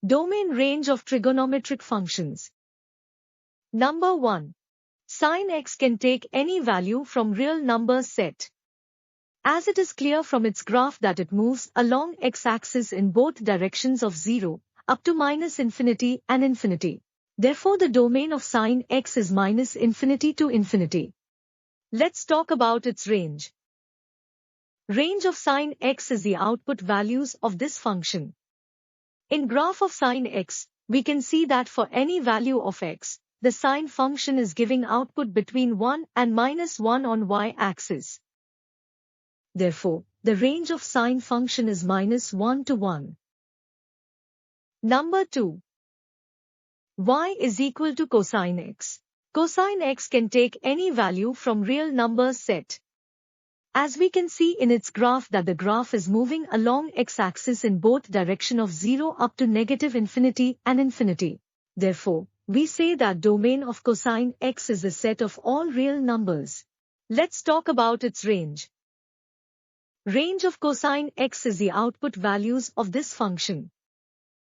Domain range of trigonometric functions. Number 1. Sin x can take any value from real number set. As it is clear from its graph that it moves along x-axis in both directions of 0, up to -infinity and infinity. Therefore the domain of sin x is -infinity to infinity. Let's talk about its range. Range of sin x is the output values of this function. In graph of sin x, we can see that for any value of x, the sine function is giving output between 1 and -1 on y-axis. Therefore, the range of sine function is -1 to 1. Number 2. Y is equal to cosine x. Cosine x can take any value from real number set. As we can see in its graph that the graph is moving along x-axis in both direction of 0 up to -infinity and infinity. Therefore, we say that domain of cosine x is the set of all real numbers. Let's talk about its range. Range of cosine x is the output values of this function.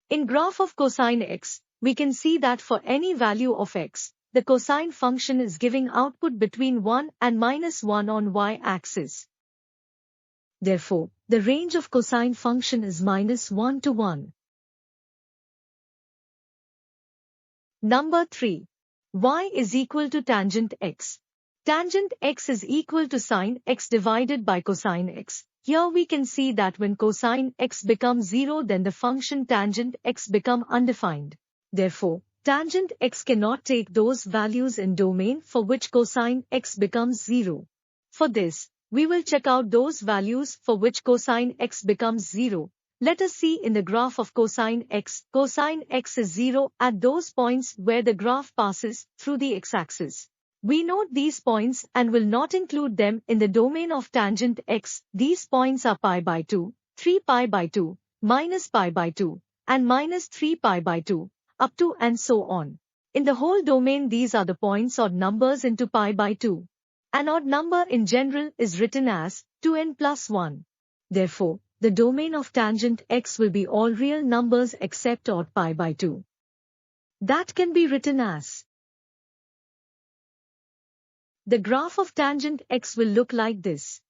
In graph of cosine x, we can see that for any value of x, the cosine function is giving output between 1 and -1 on y-axis. Therefore, the range of cosine function is -1 to 1. Number 3. Y is equal to tangent x. Tangent x is equal to sin x divided by cosine x. Here we can see that when cosine x becomes 0 then the function tangent x become undefined. Therefore, tangent x cannot take those values in domain for which cosine x becomes 0. For this, we will check out those values for which cosine x becomes 0. Let us see in the graph of cosine x. Cosine x is 0 at those points where the graph passes through the x-axis. We note these points and will not include them in the domain of tangent x. These points are pi by 2, 3 pi by 2, minus pi by 2, and minus 3 pi by 2, up to and so on. In the whole domain these are the points odd numbers into pi by 2. An odd number in general is written as 2n plus 1. Therefore, the domain of tangent x will be all real numbers except odd pi by 2. That can be written as. The graph of tangent x will look like this.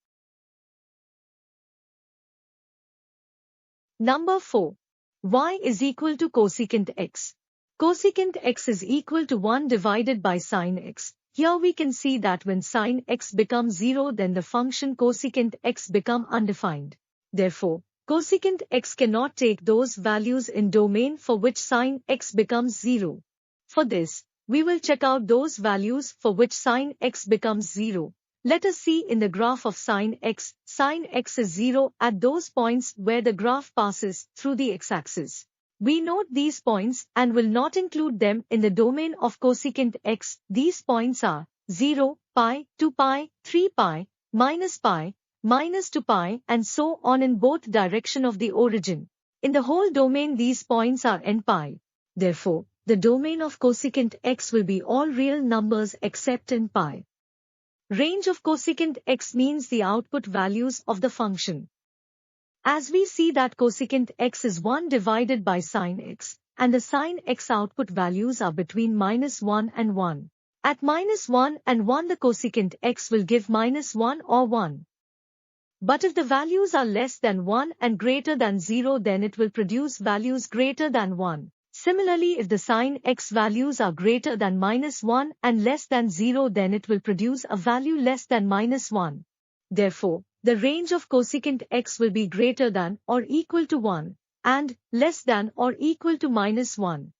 Number 4. Y is equal to cosecant x. Cosecant x is equal to 1 divided by sin x. Here we can see that when sin x becomes 0 then the function cosecant x become undefined. Therefore, cosecant x cannot take those values in domain for which sin x becomes 0. For this, we will check out those values for which sin x becomes 0. Let us see in the graph of sin x. Sin x is 0 at those points where the graph passes through the x-axis. We note these points and will not include them in the domain of cosecant x. These points are 0, pi, 2 pi, 3 pi, minus 2 pi, and so on in both direction of the origin. In the whole domain these points are n pi. Therefore, the domain of cosecant x will be all real numbers except n pi. Range of cosecant x means the output values of the function. As we see that cosecant x is 1 divided by sin x, and the sin x output values are between -1 and 1. At -1 and 1 the cosecant x will give -1 or 1. But if the values are less than 1 and greater than 0 then it will produce values greater than 1. Similarly, if the sin x values are greater than -1 and less than 0 then it will produce a value less than -1. Therefore, the range of cosecant x will be greater than or equal to 1, and less than or equal to -1.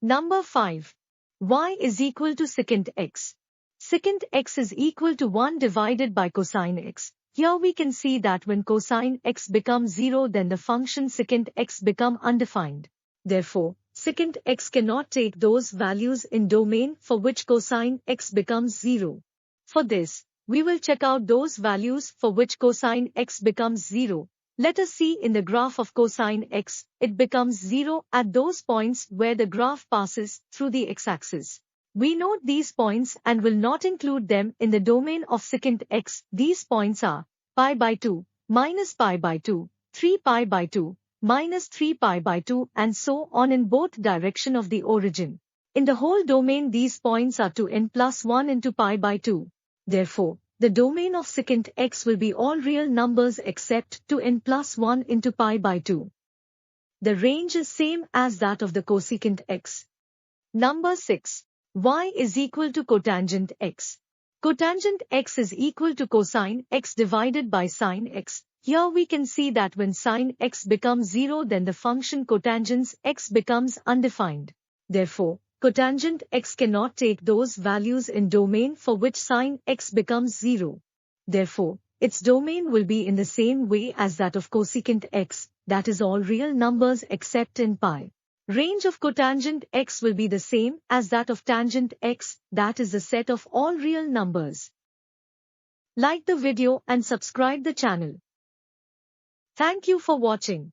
Number 5. Y is equal to secant x. Secant x is equal to 1 divided by cosine x. Here we can see that when cosine x becomes 0 then the function secant x become undefined. Therefore, secant x cannot take those values in domain for which cosine x becomes 0. For this, we will check out those values for which cosine x becomes 0. Let us see in the graph of cosine x, it becomes 0 at those points where the graph passes through the x-axis. We note these points and will not include them in the domain of secant x. These points are pi by 2, minus pi by 2, 3 pi by 2, minus 3 pi by 2 and so on in both direction of the origin. In the whole domain these points are 2n plus 1 into pi by 2. Therefore, the domain of secant x will be all real numbers except 2n plus 1 into pi by 2. The range is same as that of the cosecant x. Number 6. Y is equal to cotangent x. Cotangent x is equal to cosine x divided by sine x. Here we can see that when sine x becomes 0 then the function cotangent x becomes undefined. Therefore, cotangent x cannot take those values in domain for which sine x becomes 0. Therefore, its domain will be in the same way as that of cosecant x, that is all real numbers except in pi. Range of cotangent x will be the same as that of tangent x, that is the set of all real numbers. Like the video and subscribe the channel. Thank you for watching.